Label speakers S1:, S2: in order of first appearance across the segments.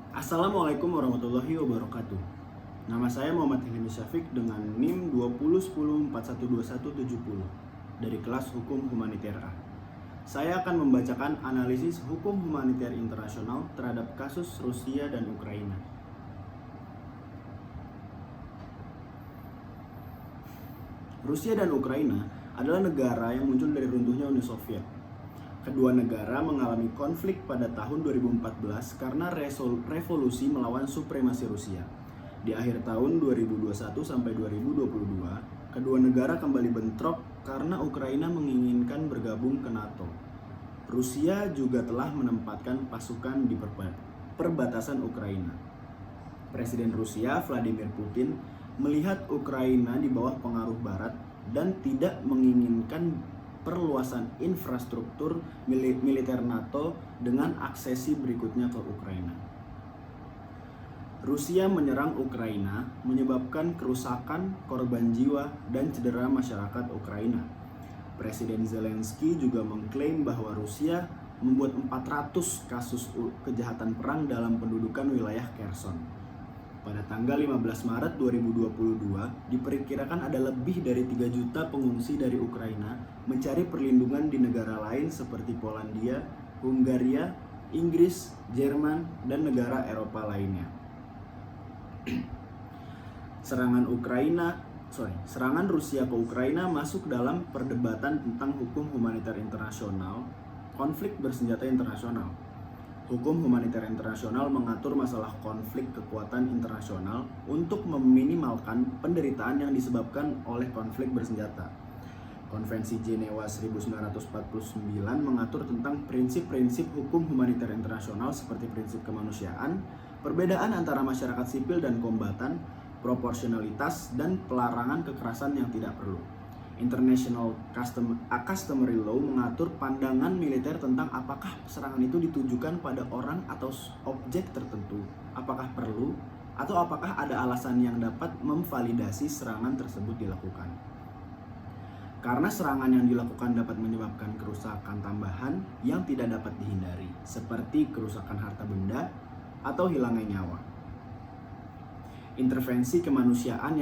S1: Assalamualaikum warahmatullahi wabarakatuh. Nama saya Muhammad Effendi Syafiq dengan NIM 2010412170 dari kelas Hukum Humaniter A. Saya akan membacakan analisis hukum humaniter internasional terhadap kasus Rusia dan Ukraina. Rusia dan Ukraina adalah negara yang muncul dari runtuhnya Uni Soviet. Kedua negara mengalami konflik pada tahun 2014 karena revolusi melawan supremasi Rusia. Di akhir tahun 2021 sampai 2022, kedua negara kembali bentrok karena Ukraina menginginkan bergabung ke NATO. Rusia juga telah menempatkan pasukan di perbatasan Ukraina. Presiden Rusia Vladimir Putin melihat Ukraina di bawah pengaruh Barat dan tidak menginginkan perluasan infrastruktur militer NATO dengan aksesi berikutnya ke Ukraina. Rusia menyerang Ukraina menyebabkan kerusakan, korban jiwa, dan cedera masyarakat Ukraina. Presiden Zelensky juga mengklaim bahwa Rusia membuat 400 kasus kejahatan perang dalam pendudukan wilayah Kherson. Pada tanggal 15 Maret 2022, diperkirakan ada lebih dari 3 juta pengungsi dari Ukraina mencari perlindungan di negara lain seperti Polandia, Hungaria, Inggris, Jerman, dan negara Eropa lainnya. Serangan Rusia ke Ukraina masuk dalam perdebatan tentang hukum humaniter internasional, konflik bersenjata internasional. Hukum humaniter internasional mengatur masalah konflik kekuatan internasional untuk meminimalkan penderitaan yang disebabkan oleh konflik bersenjata. Konvensi Jenewa 1949 mengatur tentang prinsip-prinsip hukum humaniter internasional seperti prinsip kemanusiaan, perbedaan antara masyarakat sipil dan kombatan, proporsionalitas, dan pelarangan kekerasan yang tidak perlu. International Customary Law mengatur pandangan militer tentang apakah serangan itu ditujukan pada orang atau objek tertentu, apakah perlu, atau apakah ada alasan yang dapat memvalidasi serangan tersebut dilakukan. Karena serangan yang dilakukan dapat menyebabkan kerusakan tambahan yang tidak dapat dihindari, seperti kerusakan harta benda atau hilangnya nyawa. Intervensi kemanusiaan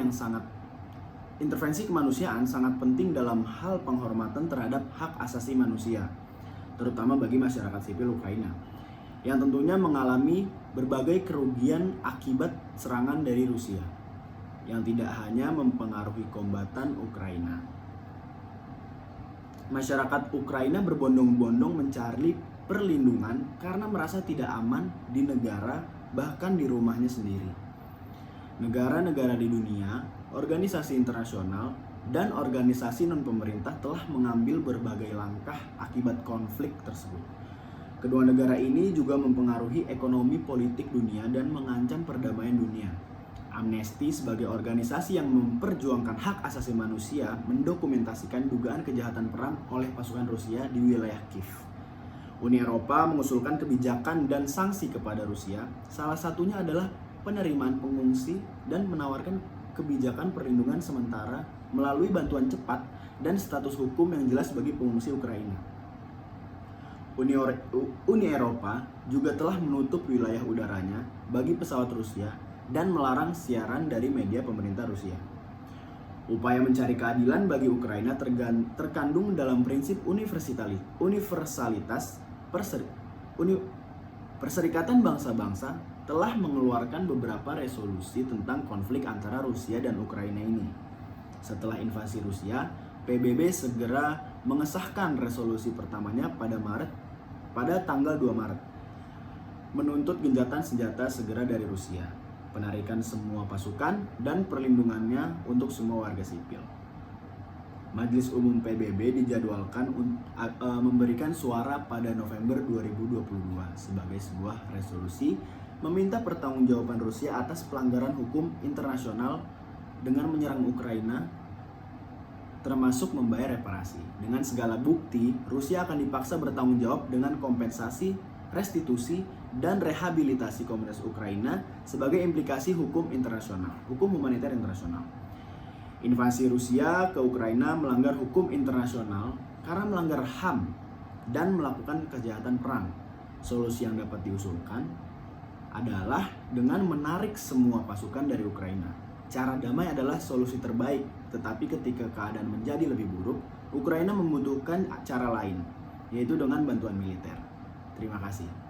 S1: sangat penting dalam hal penghormatan terhadap hak asasi manusia, terutama bagi masyarakat sipil Ukraina, yang tentunya mengalami berbagai kerugian akibat serangan dari Rusia, yang tidak hanya mempengaruhi kombatan Ukraina. Masyarakat Ukraina berbondong-bondong mencari perlindungan karena merasa tidak aman di negara, bahkan di rumahnya sendiri. Negara-negara di dunia, organisasi internasional, dan organisasi non-pemerintah telah mengambil berbagai langkah akibat konflik tersebut. Kedua negara ini juga mempengaruhi ekonomi politik dunia dan mengancam perdamaian dunia. Amnesty sebagai organisasi yang memperjuangkan hak asasi manusia mendokumentasikan dugaan kejahatan perang oleh pasukan Rusia di wilayah Kiev. Uni Eropa mengusulkan kebijakan dan sanksi kepada Rusia, salah satunya adalah penerimaan pengungsi dan menawarkan kebijakan perlindungan sementara melalui bantuan cepat dan status hukum yang jelas bagi pengungsi Ukraina. Uni Eropa juga telah menutup wilayah udaranya bagi pesawat Rusia dan melarang siaran dari media pemerintah Rusia. Upaya mencari keadilan bagi Ukraina terkandung dalam prinsip universalitas. Perserikatan Bangsa-Bangsa telah mengeluarkan beberapa resolusi tentang konflik antara Rusia dan Ukraina ini. Setelah invasi Rusia, PBB segera mengesahkan resolusi pertamanya pada tanggal 2 Maret, menuntut gencatan senjata segera dari Rusia, penarikan semua pasukan, dan perlindungannya untuk semua warga sipil. Majelis Umum PBB dijadwalkan memberikan suara pada November 2022 sebagai sebuah resolusi meminta pertanggungjawaban Rusia atas pelanggaran hukum internasional dengan menyerang Ukraina, termasuk membayar reparasi. Dengan segala bukti, Rusia akan dipaksa bertanggung jawab dengan kompensasi, restitusi, dan rehabilitasi komunitas Ukraina sebagai implikasi hukum humaniter internasional. Invasi Rusia ke Ukraina melanggar hukum internasional karena melanggar HAM dan melakukan kejahatan perang. Solusi yang dapat diusulkan adalah dengan menarik semua pasukan dari Ukraina. Cara damai adalah solusi terbaik, tetapi ketika keadaan menjadi lebih buruk, Ukraina membutuhkan cara lain, yaitu dengan bantuan militer. Terima kasih.